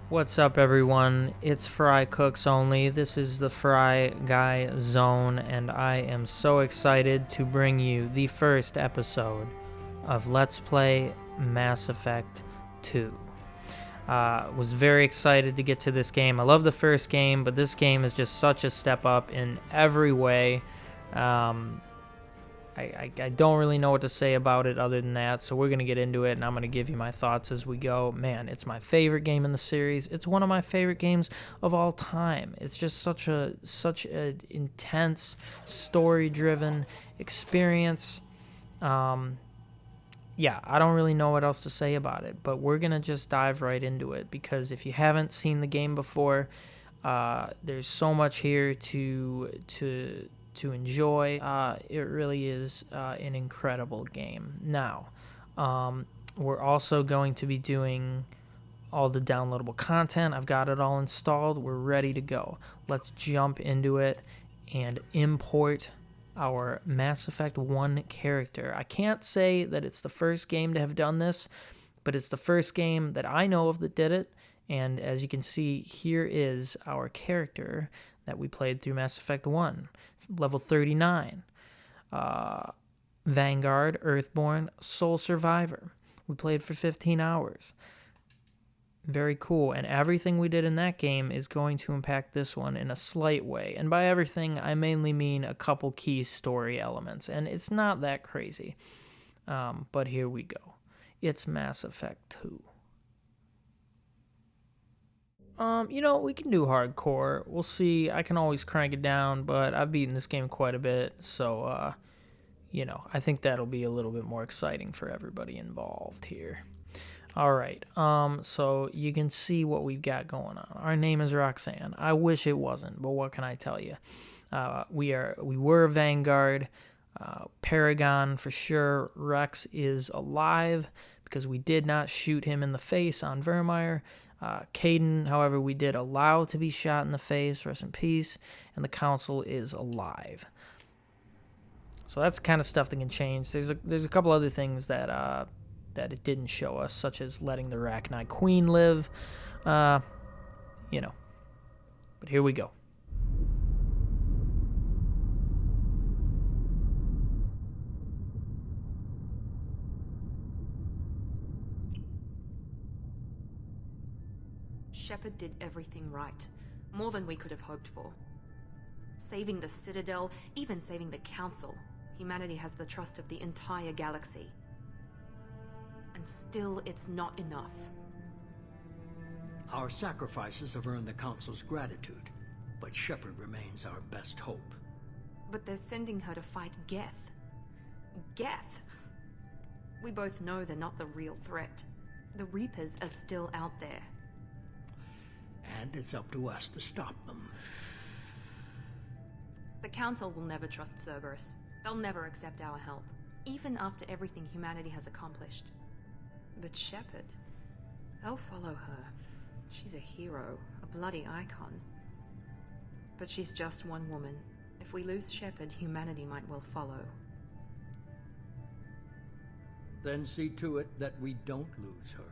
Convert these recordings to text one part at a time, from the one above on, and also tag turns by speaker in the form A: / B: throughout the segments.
A: What's up, everyone? It's Fry Cooks Only. This is the Fry Guy Zone, and I am so excited to bring you the first episode of Let's Play Mass Effect 2. Was very excited to get to this game. I love the first game, but this game is just such a step up in every way. I don't really know what to say about it other than that, so we're going to get into it, and I'm going to give you my thoughts as we go. Man, it's my favorite game in the series. It's one of my favorite games of all time. It's just such a intense, story-driven experience. Yeah, I don't really know what else to say about it, but we're going to just dive right into it, because if you haven't seen the game before, there's so much here to enjoy. It really is an incredible game. Now, we're also going to be doing all the downloadable content. I've got it all installed. We're ready to go. Let's jump into it and import our Mass Effect 1 character. I can't say that it's the first game to have done this, but it's the first game that I know of that did it. And as you can see, here is our character that we played through Mass Effect 1. Level 39. Vanguard, Earthborn, Sole Survivor. We played for 15 hours. Very cool. And everything we did in that game is going to impact this one in a slight way. And by everything, I mainly mean a couple key story elements. And it's not that crazy. But here we go. It's Mass Effect 2. We can do hardcore. We'll see. I can always crank it down, but I've beaten this game quite a bit, so, I think that'll be a little bit more exciting for everybody involved here. All right, so you can see what we've got going on. Our name is Roxanne. I wish it wasn't, but what can I tell you? We were Vanguard, Paragon for sure. Rex is alive because we did not shoot him in the face on Vermeer. Caden, however, we did allow to be shot in the face, rest in peace, and the Council is alive. So that's the kind of stuff that can change. There's a couple other things that it didn't show us, such as letting the Rachni Queen live, But here we go.
B: Shepard did everything right, more than we could have hoped for. Saving the Citadel, even saving the Council, humanity has the trust of the entire galaxy. And still, it's not enough.
C: Our sacrifices have earned the Council's gratitude, but Shepard remains our best hope.
B: But they're sending her to fight Geth. Geth! We both know they're not the real threat. The Reapers are still out there.
C: And it's up to us to stop them.
B: The Council will never trust Cerberus. They'll never accept our help, even after everything humanity has accomplished. But Shepard, they'll follow her. She's a hero, a bloody icon. But she's just one woman. If we lose Shepard, humanity might well follow.
C: Then see to it that we don't lose her.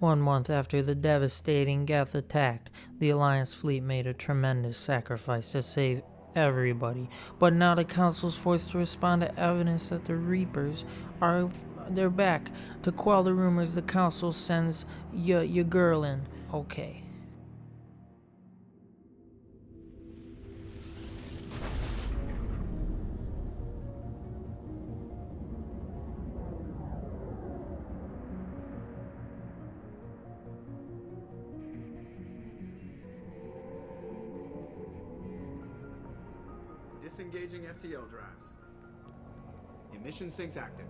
A: 1 month after the devastating Geth attack, the Alliance fleet made a tremendous sacrifice to save everybody. But now the Council's forced to respond to evidence that the Reapers they're back. To quell the rumors, the Council sends your girl in. Okay.
D: Disengaging FTL drives. Emission sinks active.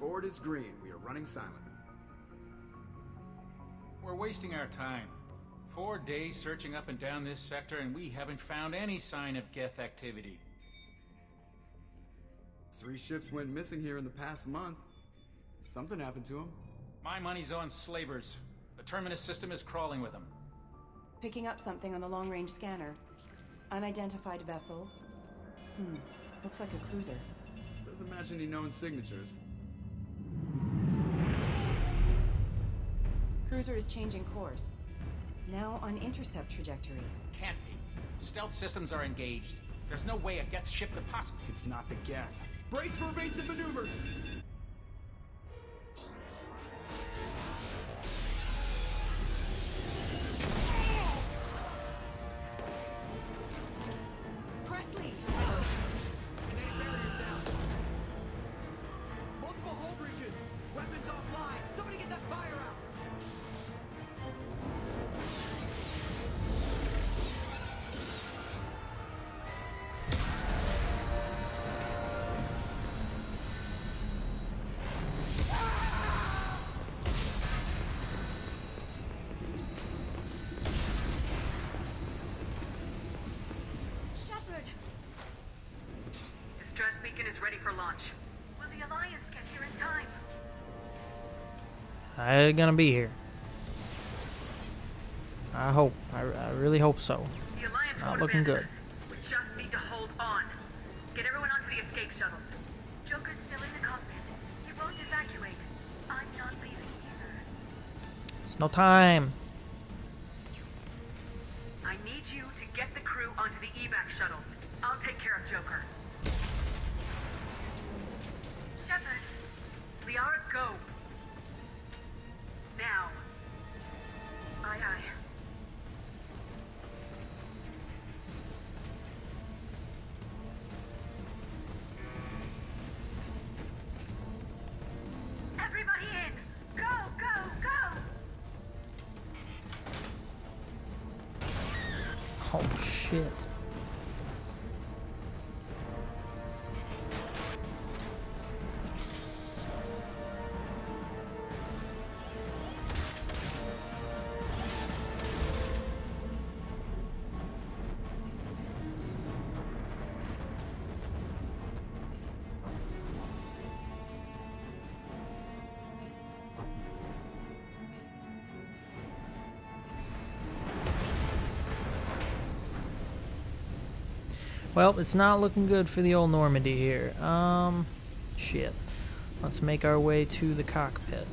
D: Board is green. We are running silent.
E: We're wasting our time. 4 days searching up and down this sector, and we haven't found any sign of Geth activity.
D: 3 ships went missing here in the past month. Something happened to them.
E: My money's on slavers. The Terminus system is crawling with them.
F: Picking up something on the long-range scanner. Unidentified vessel. Looks like a cruiser.
D: Doesn't match any known signatures.
F: cruiser is changing course. Now on intercept trajectory.
E: Can't be. Stealth systems are engaged. There's no way a Geth ship could possibly...
D: It's not the Geth. Brace for evasive maneuvers!
F: Presley!
D: Kinetic barriers down. Multiple hull breaches. Weapons offline. Somebody get that fire out.
F: Shepard!
G: Distress beacon is ready for launch. Will the Alliance get here in time?
A: I'm gonna be here. I hope. I really hope so.
G: The Alliance
A: It's not
G: won't
A: looking
G: abandon
A: good.
G: us. We just need to hold on. Get everyone onto the escape shuttles. Joker's still in the cockpit. He won't evacuate. I'm not leaving either.
A: There's no time.
G: I need you to get the crew onto the evac shuttles. I'll take care of Joker. Shepard. Liara, go. Now. Aye, aye. Everybody in! Go, go, go!
A: Oh shit. Well, it's not looking good for the old Normandy here. Shit. Let's make our way to the cockpit.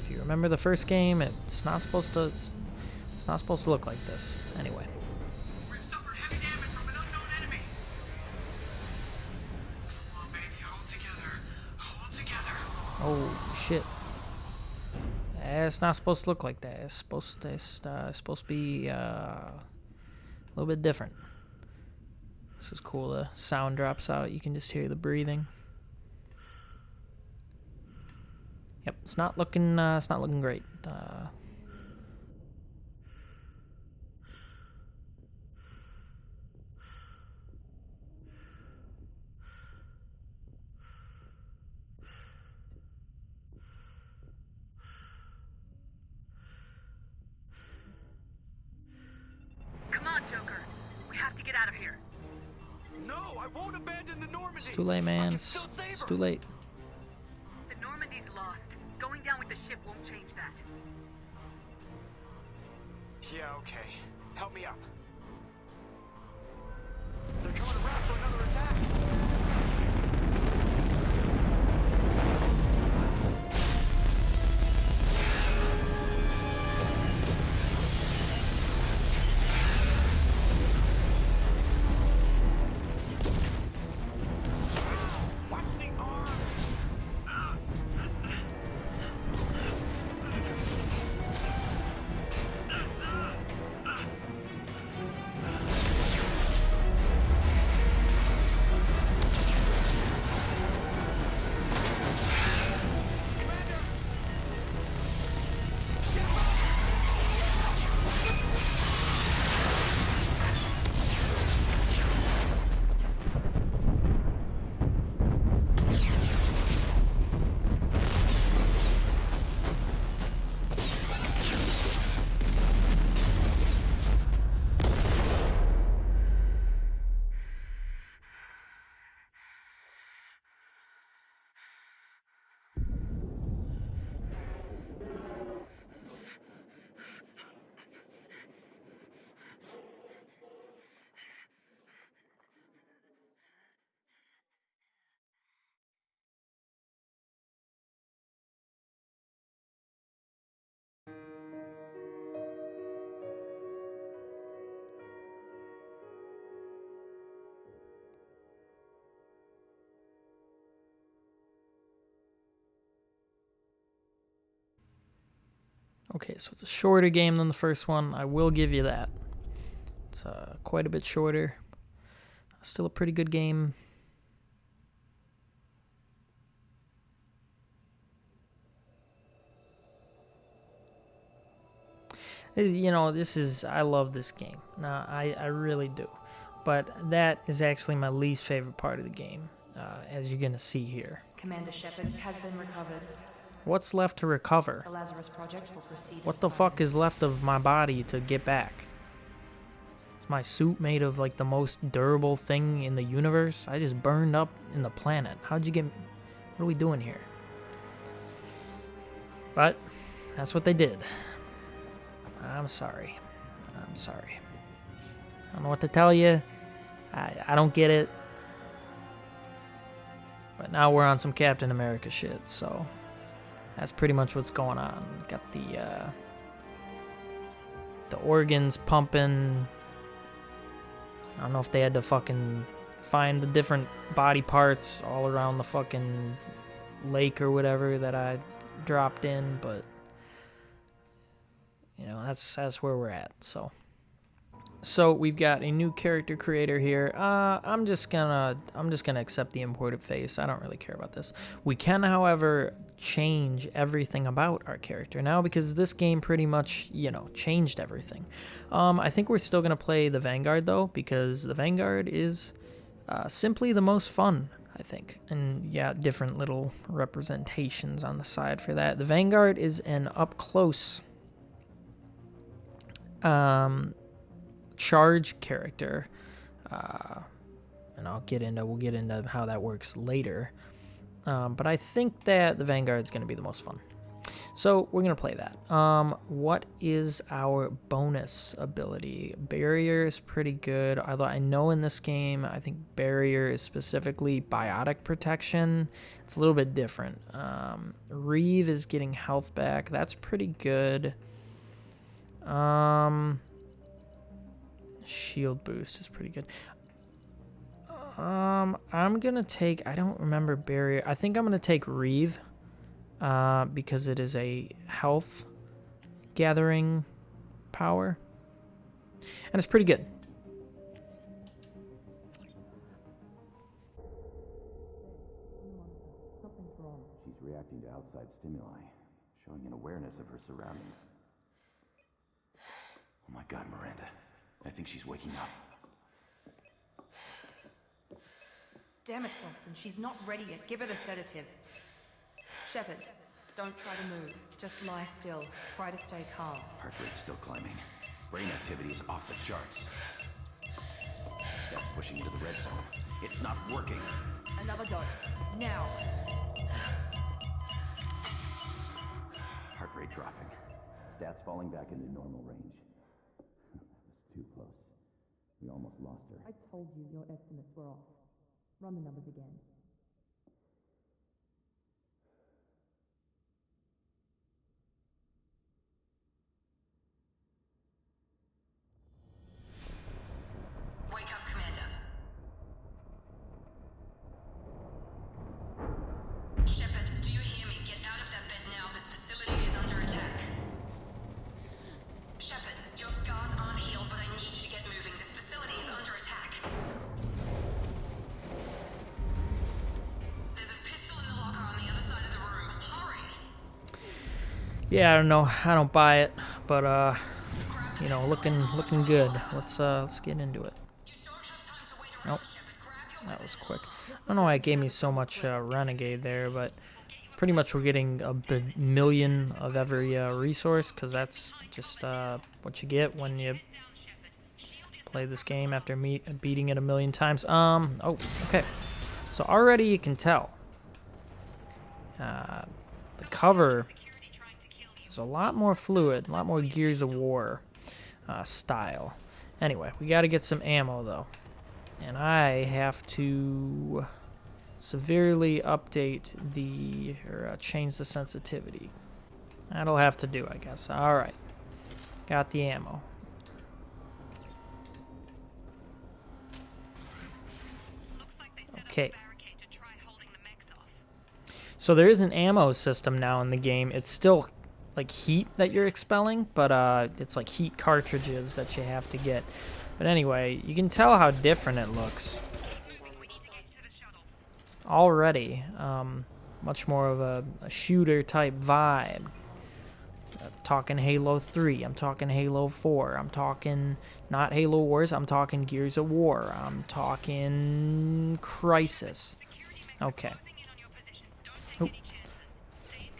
A: If you remember the first game, it's not supposed to. It's not supposed to look like this. Anyway.
H: We've suffered heavy damage from an unknown enemy. Come on, baby, hold together. Hold together.
A: Oh shit. It's not supposed to look like that. It's supposed to be a little bit different. This is cool. The sound drops out. You can just hear the breathing. Yep, it's not looking great.
G: Come on, Joker. We have to get out of here.
H: No, I won't abandon the Normandy.
A: It's too late,
H: I
A: man.
H: can
A: It's
H: still save her.
A: too late.
G: The Normandy's lost. Going down with the ship won't change that.
H: Yeah, okay. Help me up. They're coming around for another attack. Watch the arm.
A: Okay, so it's a shorter game than the first one. I will give you that. It's quite a bit shorter. Still a pretty good game. I love this game. Nah, I really do. But that is actually my least favorite part of the game, as you're going to see here.
B: Commander Shepard has been recovered.
A: What's left to recover?
B: The Lazarus Project will proceed.
A: What the fuck is left of my body to get back? Is my suit made of like the most durable thing in the universe? I just burned up in the planet. How'd you get... What are we doing here? But that's what they did. I'm sorry. I'm sorry. I don't know what to tell you. I don't get it. But now we're on some Captain America shit, so that's pretty much what's going on. Got the organs pumping. I don't know if they had to fucking find the different body parts all around the fucking lake or whatever that I dropped in, but you know, that's where we're at. So we've got a new character creator here. I'm just gonna accept the imported face. I don't really care about this. We can, however, change everything about our character now because this game pretty much, changed everything. I think we're still gonna play the Vanguard though because the Vanguard is simply the most fun, I think. And yeah, different little representations on the side for that. The Vanguard is an up close charge character, and we'll get into how that works later, but I think that the Vanguard is going to be the most fun, so we're going to play that. What is our bonus ability? Barrier is pretty good, although I know in this game I think barrier is specifically biotic protection. It's a little bit different. Reeve is getting health back. That's pretty good. Shield boost is pretty good. I'm gonna take, I don't remember barrier. I think I'm gonna take Reeve, because it is a health gathering power, and it's pretty good.
I: She's reacting to outside stimuli, showing an awareness of her surroundings. Oh my God, Miranda. I think she's waking up.
B: Damn it, Wilson. She's not ready yet. Give her the sedative. Shepard, don't try to move. Just lie still. Try to stay calm.
I: Heart rate's still climbing. Brain activity is off the charts. Steps pushing into the red zone. It's not working.
B: Another dose. Now.
I: Heart rate dropping. Stats falling back into normal range. Too close. We almost lost her.
J: I told you your estimates were off. Run the numbers again.
G: Wake up, Commander. Shepard, do you hear me? Get out of that bed now. This facility is under attack. Shepard, your scars aren't healed, but I need you to get moving. This facility is under attack. There's a pistol in the locker on the other side of the room. Hurry!
A: Yeah, I don't know. I don't buy it, but looking good. Let's get into it.
G: You don't have time to wait
A: Nope,
G: around, Shepard. Grab your
A: that was quick. I don't know why it gave me so much renegade there, but pretty much we're getting a million of every resource because that's just what you get when you play this game after beating it a million times. Oh, okay. So already you can tell the cover is a lot more fluid, a lot more Gears of War style. Anyway, we got to get some ammo though, and I have to severely update or change the sensitivity. That'll have to do, I guess. All right, got the ammo. Okay. So there is an ammo system now in the game. It's still like heat that you're expelling, but it's like heat cartridges that you have to get. But anyway, you can tell how different it looks already. Much more of a shooter type vibe. I'm talking Halo 3, I'm talking Halo 4, I'm talking not Halo Wars, I'm talking Gears of War, I'm talking Crisis. Okay. Oop.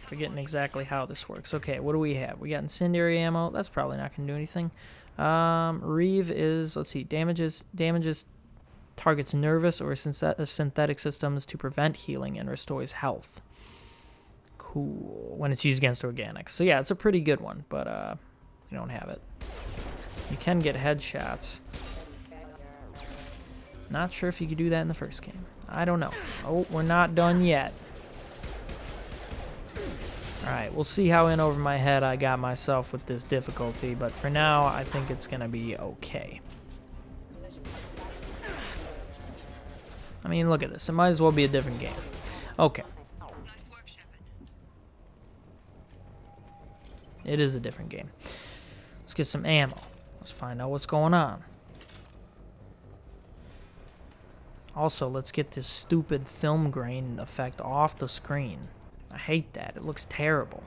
A: Forgetting exactly how this works. Okay, what do we have? We got incendiary ammo. That's probably not going to do anything. Reeve is, let's see, damages targets nervous or synthetic systems to prevent healing and restores health. Cool. When it's used against organics. So yeah, it's a pretty good one, but we don't have it. You can get headshots. Not sure if you could do that in the first game. I don't know. Oh, we're not done yet. Alright, we'll see how in over my head I got myself with this difficulty, but for now, I think it's going to be okay. I mean, look at this. It might as well be a different game. Okay. It is a different game. Let's get some ammo. Let's find out what's going on. Also, let's get this stupid film grain effect off the screen. I hate that. It looks terrible.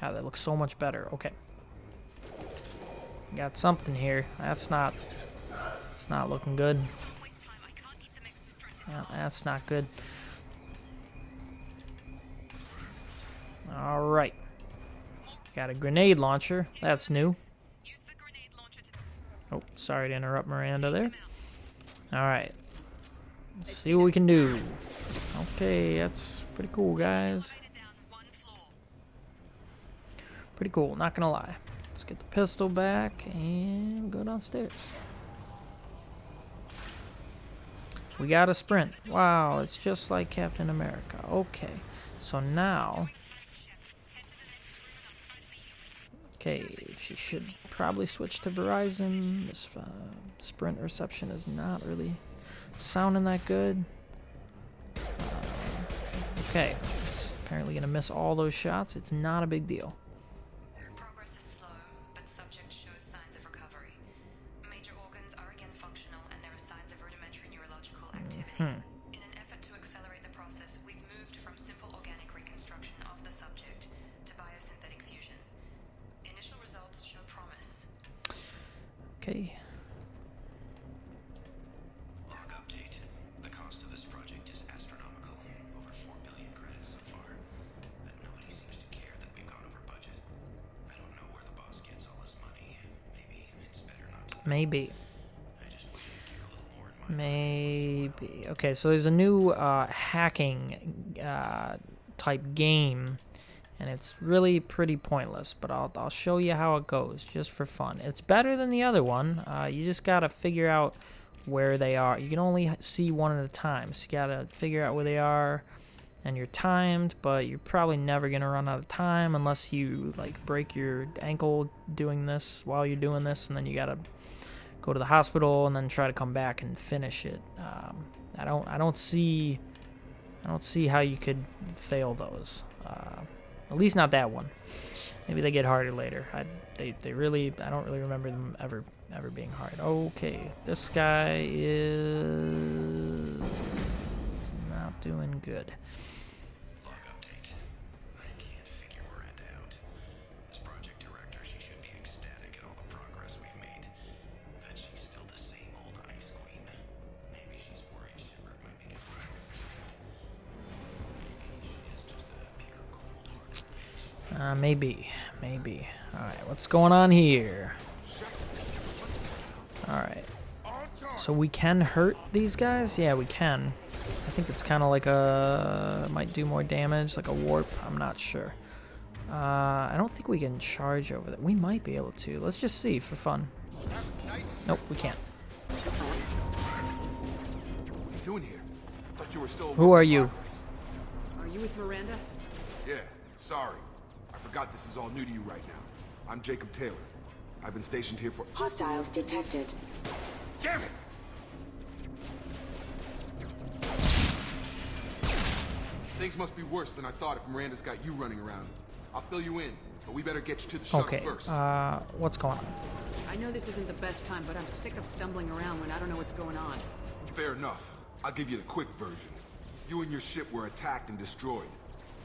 A: God, that looks so much better. Okay. Got something here. It's not looking good. Yeah, that's not good. Alright. Got a grenade launcher. That's new. Oh, sorry to interrupt Miranda there. Alright. Let's see what we can do. Okay, that's pretty cool, guys. Pretty cool, not gonna lie. Let's get the pistol back and go downstairs. We got a sprint. Wow, it's just like Captain America. Okay, so now... Okay, she should probably switch to Verizon. This sprint reception is not really sounding that good. Okay, it's apparently going to miss all those shots. It's not a big deal.
B: Progress is slow, but subject shows signs of recovery. Major organs are again functional, and there are signs of rudimentary neurological activity. In an effort to accelerate the process, we've moved from simple organic reconstruction of the subject to biosynthetic fusion. Initial results show promise.
A: Okay.
I: Log update. The cost of this project is astronomical. Over 4 billion credits so far. But nobody seems to care that we've gone over budget. I don't know where the boss gets all this money. Maybe it's better not to.
A: Maybe.
I: I just wish I'd care a little more in my
A: Maybe. Okay, so there's a new hacking type game, and it's really pretty pointless, but I'll show you how it goes just for fun. It's better than the other one. You just gotta figure out where they are. You can only see one at a time, so you gotta figure out where they are, and you're timed, but you're probably never gonna run out of time unless you like break your ankle doing this while you're doing this, and then you gotta go to the hospital and then try to come back and finish it. I don't see how you could fail those. At least not that one. Maybe they get harder later. I don't really remember them ever being hard. Okay, this guy is not doing good.
I: Log update. I can't figure Miranda out. As project director, she should be ecstatic at all the progress we've made. But she's still the same old ice queen. Maybe she's worried Shepard might be getting back. Maybe she is just a pure cold-hearted.
A: Maybe. Alright, what's going on here? Alright. So we can hurt these guys? Yeah, we can. I think it's kind of like might do more damage, like a warp. I'm not sure. I don't think we can charge over that. We might be able to. Let's just see for fun. Nope, we can't.
K: What are you doing here? I thought you were still.
A: Who are you?
G: Are you with Miranda?
K: Yeah, sorry. I forgot this is all new to you right now. I'm Jacob Taylor. I've been stationed here for.
F: Hostiles detected.
K: Damn it! Things must be worse than I thought if Miranda's got you running around. I'll fill you in, but we better get you to the shuttle
A: Okay,
K: first.
A: what's going on?
B: I know this isn't the best time, but I'm sick of stumbling around when I don't know what's going on.
K: Fair enough. I'll give you the quick version. You and your ship were attacked and destroyed.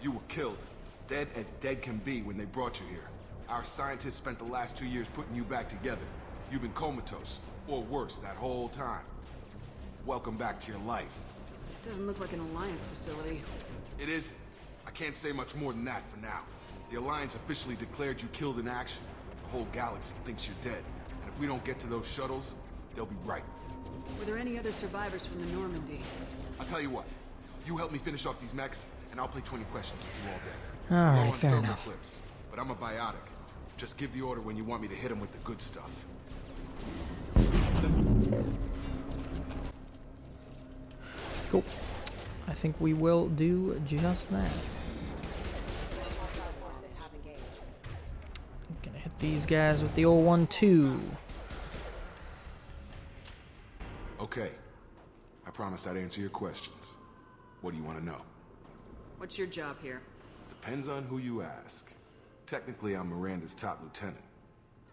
K: You were killed. Dead as dead can be when they brought you here. Our scientists spent the last 2 years putting you back together. You've been comatose, or worse, that whole time. Welcome back to your life.
B: This doesn't look like an Alliance facility.
K: It isn't. I can't say much more than that for now. The Alliance officially declared you killed in action. The whole galaxy thinks you're dead. And if we don't get to those shuttles, they'll be right.
B: Were there any other survivors from the Normandy?
K: I'll tell you what. You help me finish off these mechs, and I'll play 20 questions with you all day.
A: All
K: Low
A: right,
K: on
A: fair
K: thermal
A: enough.
K: clips, but I'm a biotic. Just give the order when you want me to hit them with the good stuff.
A: Cool. I think we will do just that. Gonna hit these guys with the old 1-2.
K: Okay. I promised I'd answer your questions. What do you want to know?
B: What's your job here?
K: Depends on who you ask. Technically, I'm Miranda's top lieutenant,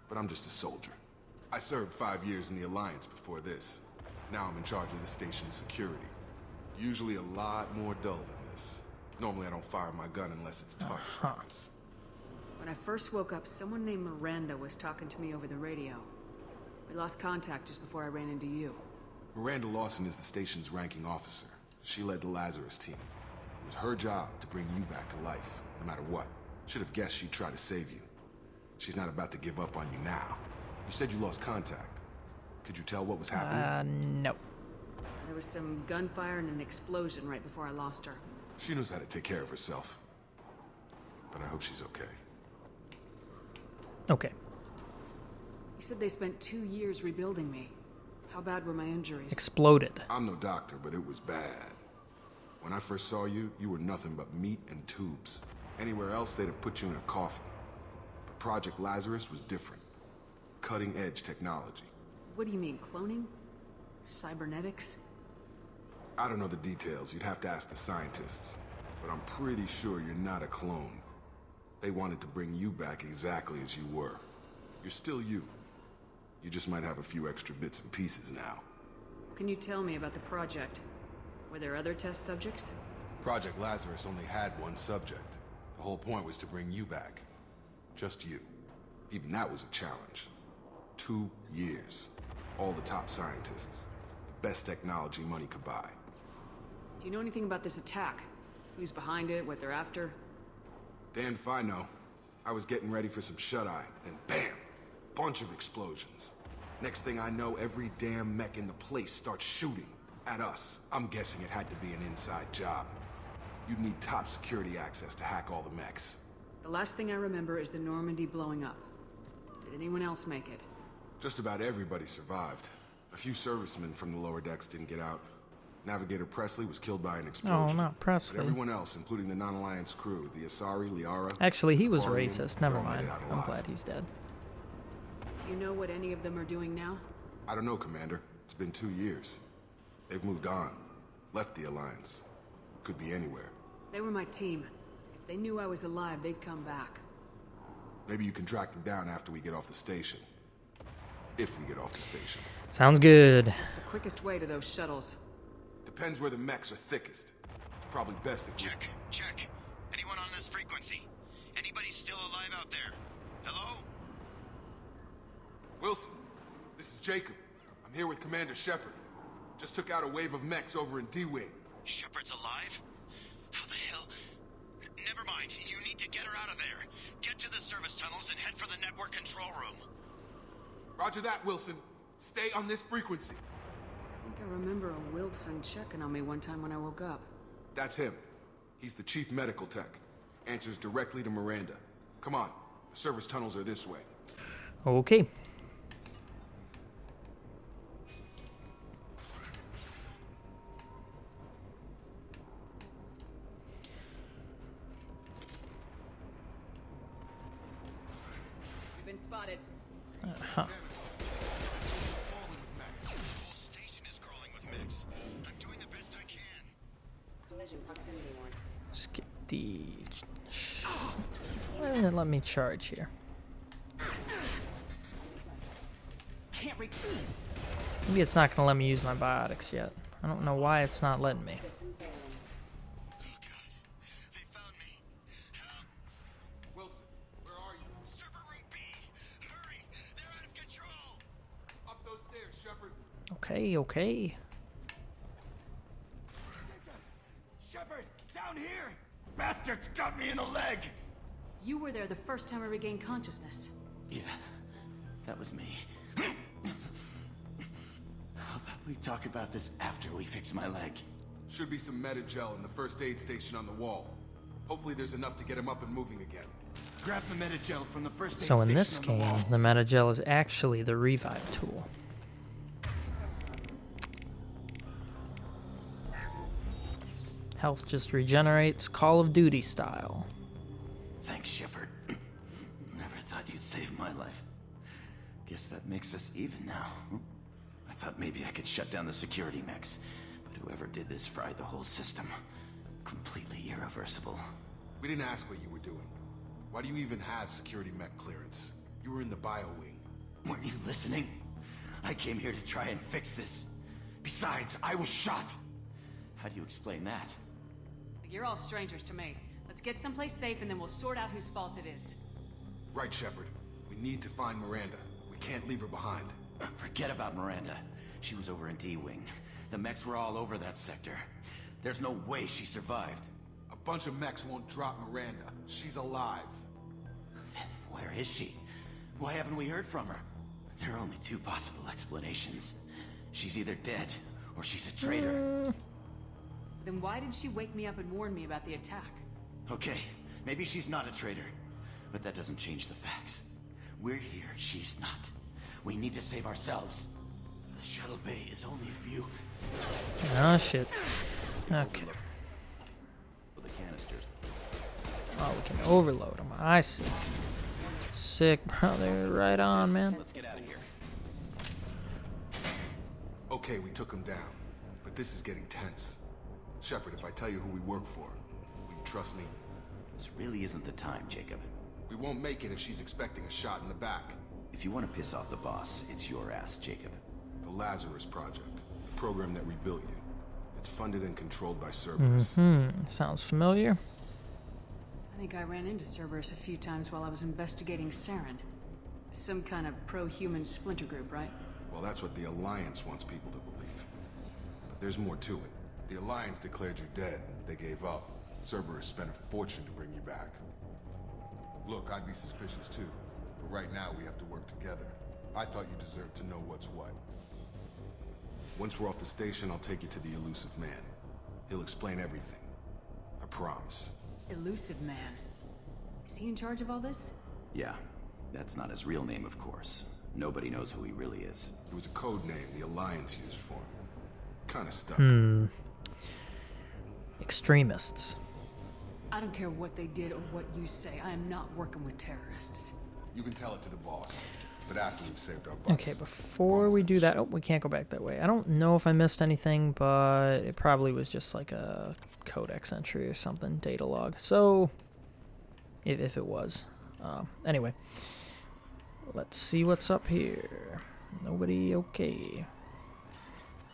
K: but I'm just a soldier. I served 5 years in the Alliance before this. Now I'm in charge of the station's security. Usually a lot more dull than this. Normally I don't fire my gun unless it's target practice.
B: When I first woke up, someone named Miranda was talking to me over the radio. We lost contact just before I ran into you.
K: Miranda Lawson is the station's ranking officer. She led the Lazarus team. It was her job to bring you back to life, no matter what. Should have guessed she'd try to save you. She's not about to give up on you now. You said you lost contact. Could you tell what was happening?
A: No.
B: There was some gunfire and an explosion right before I lost her.
K: She knows how to take care of herself. But I hope she's okay.
A: Okay.
B: You said they spent 2 years rebuilding me. How bad were my injuries?
A: Exploded.
K: I'm no doctor, but it was bad. When I first saw you, you were nothing but meat and tubes. Anywhere else, they'd have put you in a coffin. But Project Lazarus was different. Cutting-edge technology.
B: What do you mean, cloning? Cybernetics?
K: I don't know the details. You'd have to ask the scientists. But I'm pretty sure you're not a clone. They wanted to bring you back exactly as you were. You're still you. You just might have a few extra bits and pieces now.
B: What can you tell me about the project? Were there other test subjects?
K: Project Lazarus only had one subject. The whole point was to bring you back. Just you. Even that was a challenge. 2 years. All the top scientists. The best technology money could buy.
B: Do you know anything about this attack? Who's behind it, what they're after?
K: Damned if I know. I was getting ready for some shut-eye, then bam! Bunch of explosions. Next thing I know, every damn mech in the place starts shooting. At us. I'm guessing it had to be an inside job. You'd need top security access to hack all the mechs.
B: The last thing I remember is the Normandy blowing up. Did anyone else make it?
K: Just about everybody survived. A few servicemen from the lower decks didn't get out. Navigator Presley was killed by an explosion.
A: Oh, not Presley.
K: But everyone else, including the non-Alliance crew, the Asari, Liara...
A: Actually, he was
K: Aquarium,
A: racist.
K: they
A: Never
K: all made
A: mind.
K: it out
A: I'm
K: alive.
A: glad he's dead.
B: Do you know what any of them are doing now?
K: I don't know, Commander. It's been 2 years. They've moved on. Left the Alliance. Could be anywhere.
B: They were my team. If they knew I was alive, they'd come back.
K: Maybe you can track them down after we get off the station. If we get off the station.
A: Sounds good.
B: It's the quickest way to those shuttles.
K: Depends where the mechs are thickest. It's probably best if we...
I: Check. Anyone on this frequency? Anybody still alive out there? Hello?
K: Wilson, this is Jacob. I'm here with Commander Shepard. Just took out a wave of mechs over in D-Wing.
I: Shepard's alive? How the hell? Never mind. You need to get her out of there. Get to the service tunnels and head for the network control room.
K: Roger that, Wilson. Stay on this frequency.
B: I think I remember a Wilson checking on me one time when I woke up.
K: That's him. He's the chief medical tech. Answers directly to Miranda. Come on. The service tunnels are this way.
A: Okay.
B: You've been spotted.
A: Uh-huh.
I: Station is crawling with mechs. I'm doing the best I can.
F: Collision proximity warning.
A: Just Why didn't it let me charge here?
G: Can't reach.
A: Maybe it's not gonna let me use my biotics yet. I don't know why it's not letting me.
K: Wilson, where are you?
I: Server room B! Hurry! They're out of control!
K: Up those stairs, Shepard.
A: Okay, okay.
H: Shepard, down here! Bastards got me in the leg!
G: You were there the first time I regained consciousness.
H: Yeah, that was me. How about we talk about this after we fix my leg?
K: Should be some Metagel in the first aid station on the wall. Hopefully there's enough to get him up and moving again.
H: Grab the Metagel from the first aid
A: So in
H: station
A: this
H: on
A: game,
H: the wall.
A: the Metagel is actually the revive tool. Health just regenerates, Call of Duty style.
H: Thanks, Shepard. Never thought you'd save my life. Guess that makes us even now. I thought maybe I could shut down the security mechs, but whoever did this fried the whole system. Completely irreversible.
K: We didn't ask what you were doing. Why do you even have security mech clearance? You were in the bio wing.
H: Weren't you listening? I came here to try and fix this. Besides, I was shot. How do you explain that?
G: You're all strangers to me. Let's get someplace safe and then we'll sort out whose fault it is.
K: Right, Shepard. We need to find Miranda. We can't leave her behind.
H: Forget about Miranda. She was over in D-Wing. The mechs were all over that sector. There's no way she survived.
K: A bunch of mechs won't drop Miranda. She's alive.
H: Then where is she? Why haven't we heard from her? There are only two possible explanations. She's either dead, or she's a traitor.
G: Then why did she wake me up and warn me about the attack?
H: Okay, maybe she's not a traitor. But that doesn't change the facts. We're here, she's not. We need to save ourselves. The shuttle bay is only a few...
A: Oh shit. Okay.
H: The canisters.
A: Oh, we can overload them. I see. Sick, brother. Right on, man.
H: Let's get out of here.
K: Okay, we took him down. But this is getting tense. Shepard, if I tell you who we work for, will you trust me?
H: This really isn't the time, Jacob.
K: We won't make it if she's expecting a shot in the back.
H: If you want to piss off the boss, it's your ass, Jacob.
K: The Lazarus Project, the program that rebuilt you. It's funded and controlled by Cerberus.
A: Sounds familiar.
G: I think I ran into Cerberus a few times while I was investigating Saren. Some kind of pro-human splinter group, right?
K: Well, that's what the Alliance wants people to believe. But there's more to it. The Alliance declared you dead. They gave up. Cerberus spent a fortune to bring you back. Look, I'd be suspicious too. But right now, we have to work together. I thought you deserved to know what's what. Once we're off the station, I'll take you to the Elusive Man. He'll explain everything. I promise.
G: Elusive Man. Is he in charge of all this?
H: Yeah, that's not his real name, of course. Nobody knows who he really is.
K: It was a code name the Alliance used for him. Kinda stuck.
A: Extremists.
G: I don't care what they did or what you say. I am not working with terrorists.
K: You can tell it to the boss. But after we've saved our butts.
A: Okay, before we do that... Oh, we can't go back that way. I don't know if I missed anything, but it probably was just like a codex entry or something, data log. So, if it was. Anyway, let's see what's up here. Nobody okay.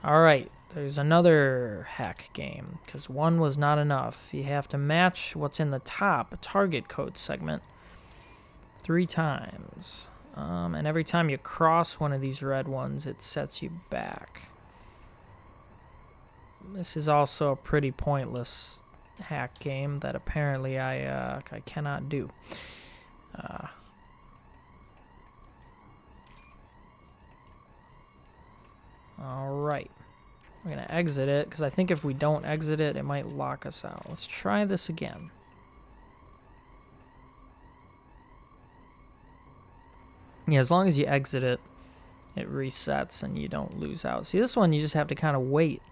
A: Alright, there's another hack game, because one was not enough. You have to match what's in the top target code segment 3 times. And every time you cross one of these red ones, it sets you back. This is also a pretty pointless hack game that apparently I cannot do. Alright. We're going to exit it, because I think if we don't exit it, it might lock us out. Let's try this again. Yeah, as long as you exit it, it resets and you don't lose out. See, this one you just have to kind of wait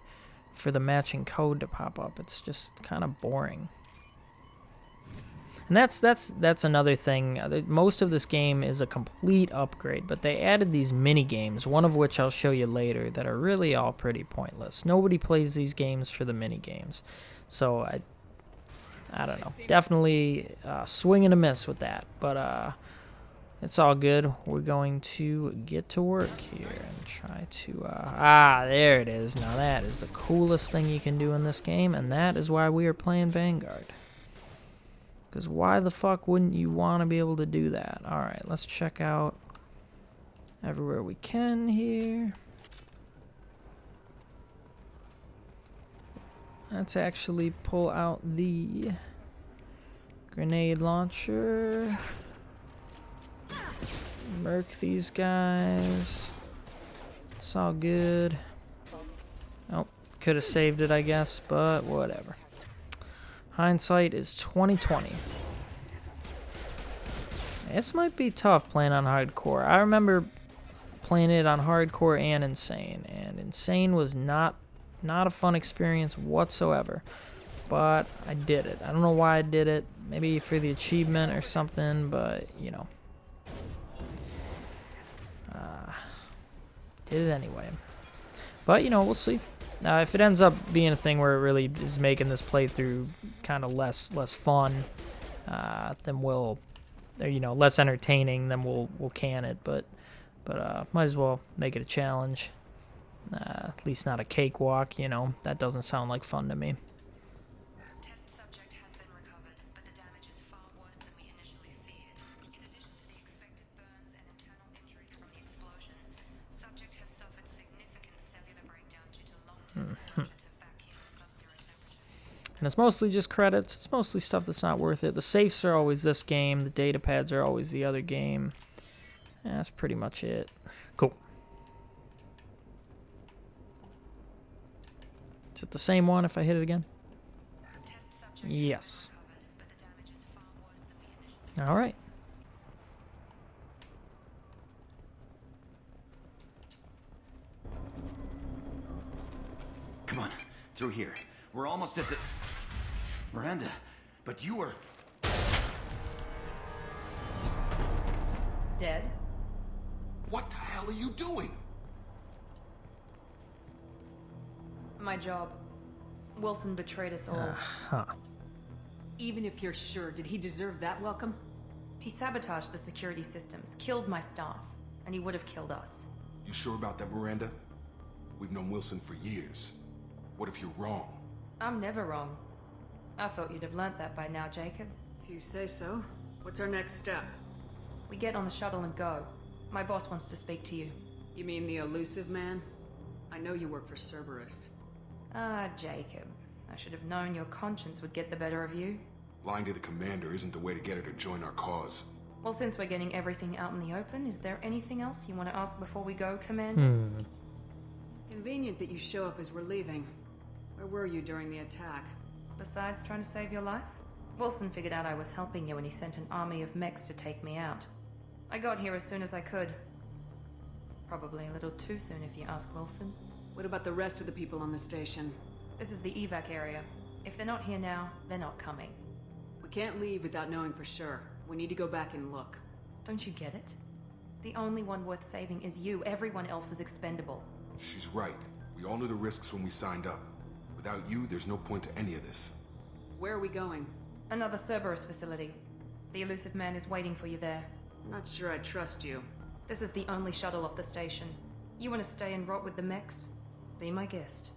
A: for the matching code to pop up. It's just kind of boring. And that's another thing. Most of this game is a complete upgrade, but they added these mini games, one of which I'll show you later, that are really all pretty pointless. Nobody plays these games for the mini games. So I don't know. Definitely swing and a miss with that. But it's all good. We're going to get to work here and try to... there it is. Now that is the coolest thing you can do in this game, and that is why we are playing Vanguard. Because why the fuck wouldn't you want to be able to do that? Alright, let's check out everywhere we can here. Let's actually pull out the grenade launcher. Murk these guys. It's all good. Oh, could have saved it, I guess, but whatever. Hindsight is 20/20. This might be tough playing on hardcore. I remember playing it on hardcore and insane, and insane was not a fun experience whatsoever. But I did it. I don't know why I did it. Maybe for the achievement or something, but you know. Did it anyway. But you know, we'll see. If it ends up being a thing where it really is making this playthrough kind of less fun, then we'll, or you know, less entertaining, then we'll can it. But might as well make it a challenge. At least not a cakewalk, you know. That doesn't sound like fun to me.
G: Test subject has been recovered, but the damage is far worse than we initially feared. In addition to the expected burns and internal injuries from the explosion, subject has suffered significant cellular breakdown due to long-term exposure to vacuum and sub-zero temperatures.
A: And it's mostly just credits. It's mostly stuff that's not worth it. The safes are always this game. The data pads are always the other game. That's pretty much it. Cool. Is it the same one if I hit it again? Yes. All right.
H: Come on, through here. We're almost at the... Miranda, but you were...
F: Dead?
K: What the hell are you doing?
B: My job. Wilson betrayed us all.
L: Even if you're sure, did he deserve that welcome?
B: He sabotaged the security systems, killed my staff, and he would have killed us.
K: You sure about that, Miranda? We've known Wilson for years. What if you're wrong?
B: I'm never wrong. I thought you'd have learnt that by now, Jacob.
L: If you say so. What's our next step?
B: We get on the shuttle and go. My boss wants to speak to you.
L: You mean the elusive man? I know you work for Cerberus.
B: Ah, Jacob. I should have known your conscience would get the better of you.
K: Lying to the commander isn't the way to get her to join our cause.
B: Well, since we're getting everything out in the open, is there anything else you want to ask before we go, Commander?
L: Convenient that you show up as we're leaving. Where were you during the attack?
B: Besides trying to save your life? Wilson figured out I was helping you and he sent an army of mechs to take me out. I got here as soon as I could. Probably a little too soon if you ask Wilson.
L: What about the rest of the people on the station?
B: This is the evac area. If they're not here now, they're not coming.
L: We can't leave without knowing for sure. We need to go back and look.
B: Don't you get it? The only one worth saving is you. Everyone else is expendable.
K: She's right. We all knew the risks when we signed up. Without you, there's no point to any of this.
L: Where are we going?
B: Another Cerberus facility. The elusive man is waiting for you there.
L: I'm not sure I trust you.
B: This is the only shuttle off the station. You want to stay and rot with the mechs? Be my guest.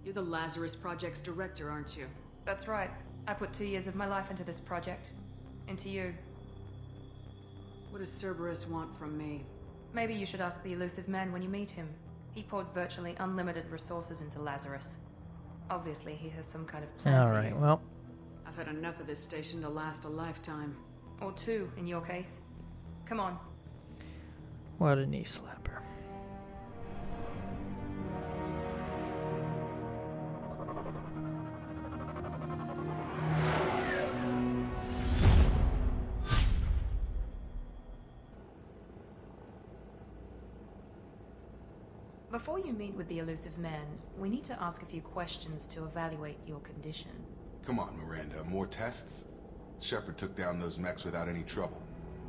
L: You're the Lazarus Project's director, aren't you?
B: That's right. I put 2 years of my life into this project. Into you.
L: What does Cerberus want from me?
B: Maybe you should ask the elusive man when you meet him. He poured virtually unlimited resources into Lazarus. Obviously, he has some kind of plan.
A: Alright, well.
L: I've had enough of this station to last a lifetime.
B: Or 2, in your case. Come on.
A: What a knee slapper.
B: Before you meet with the elusive man, we need to ask a few questions to evaluate your condition.
K: Come on, Miranda. More tests? Shepard took down those mechs without any trouble.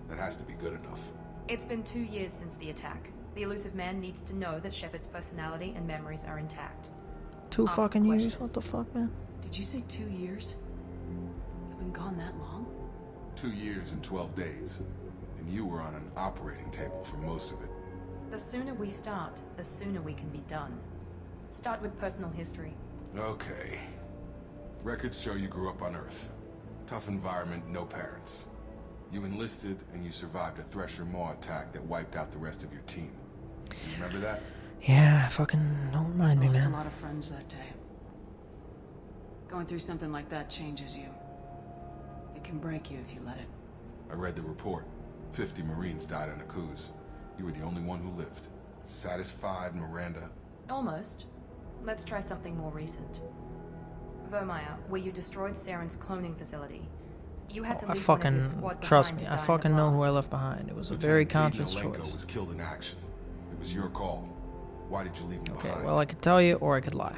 K: That has to be good enough.
B: It's been 2 years since the attack. The elusive man needs to know that Shepard's personality and memories are intact.
A: 2
B: Ask
A: fucking years?
B: questions.
A: What the fuck, man?
L: Did you say 2 years? been gone that long?
K: 2 years and 12 days. And you were on an operating table for most of it.
B: The sooner we start, the sooner we can be done. Start with personal history.
K: Okay. Records show you grew up on Earth. Tough environment, no parents. You enlisted and you survived a Thresher Maw attack that wiped out the rest of your team. You remember that?
A: Yeah, fucking don't remind me,
L: Lost
A: man.
L: a lot of friends that day. Going through something like that changes you. It can break you if you let it.
K: I read the report. 50 Marines died on a cruise. You were the only one who lived. Satisfied, Miranda?
B: Almost. Let's try something more recent. Vermeer, where you destroyed Saren's cloning facility. You had to
A: I
B: leave one of
A: fucking,
B: your squad
A: trust
B: behind
A: me,
B: to
A: I
B: die in
A: fucking
B: the
A: know who I
B: blast.
A: left behind. It was a very
K: Lieutenant
A: conscious
K: Gaten Alenko
A: choice.
K: was killed in action. It was your call. Why did you leave him
A: Okay,
K: behind?
A: well, I could tell you or I could lie.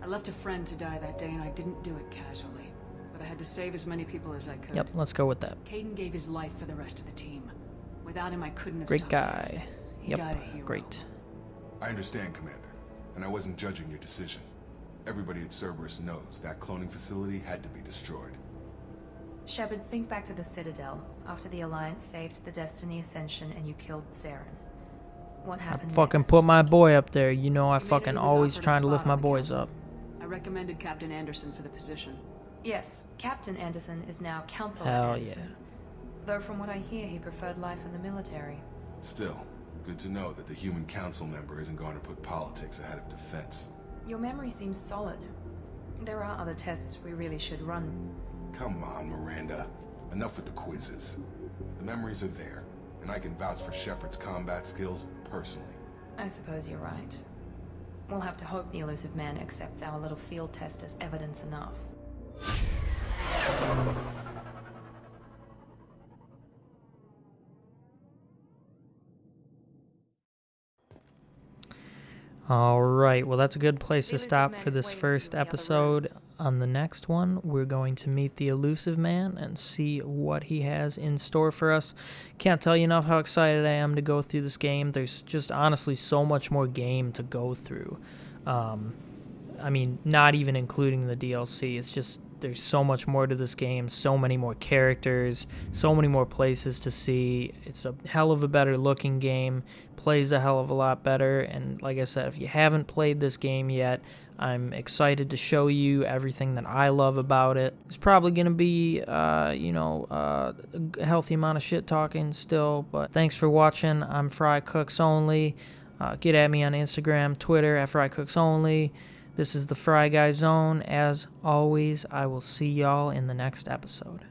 L: I left a friend to die that day and I didn't do it casually. But I had to save as many people as I could.
A: Yep, let's go with that.
L: Caden gave his life for the rest of the team. Without him, I couldn't have
A: Great
L: stopped
A: guy.
L: Saren. He died a
A: Yep,
L: hero.
A: great.
K: I understand, Commander. And I wasn't judging your decision. Everybody at Cerberus knows that cloning facility had to be destroyed.
B: Shepard, think back to the Citadel, after the Alliance saved the Destiny Ascension and you killed Saren. What
A: I
B: happened
A: fucking
B: next?
A: put my boy up there. You know I
L: Commander
A: fucking
L: was
A: always
L: offered a
A: trying to
L: spot
A: lift my
L: on the
A: boys
L: council.
A: up.
L: I recommended Captain Anderson for the position.
B: Yes, Captain Anderson is now Counselor
A: Hell
B: Anderson. Though from what I hear, he preferred life in the military.
K: Still, good to know that the Human Council member isn't going to put politics ahead of defense.
B: Your memory seems solid. There are other tests we really should run.
K: Come on, Miranda. Enough with the quizzes. The memories are there, and I can vouch for Shepard's combat skills personally.
B: I suppose you're right. We'll have to hope the elusive man accepts our little field test as evidence enough.
A: Alright, well that's a good place to stop for this first
B: waiting for you in the other
A: episode. On the next one, we're going to meet the elusive man and see what he has in store for us. Can't tell you enough how excited I am to go through this game. There's just honestly so much more game to go through. I mean, not even including the DLC. It's just, there's so much more to this game, so many more characters, so many more places to see. It's a hell of a better looking game, plays a hell of a lot better, and like I said, if you haven't played this game yet, I'm excited to show you everything that I love about it. It's probably going to be, a healthy amount of shit talking still, but thanks for watching. I'm frycooksonly. Get at me on Instagram, Twitter, at frycooksonly. This is the Fry Guy Zone. As always, I will see y'all in the next episode.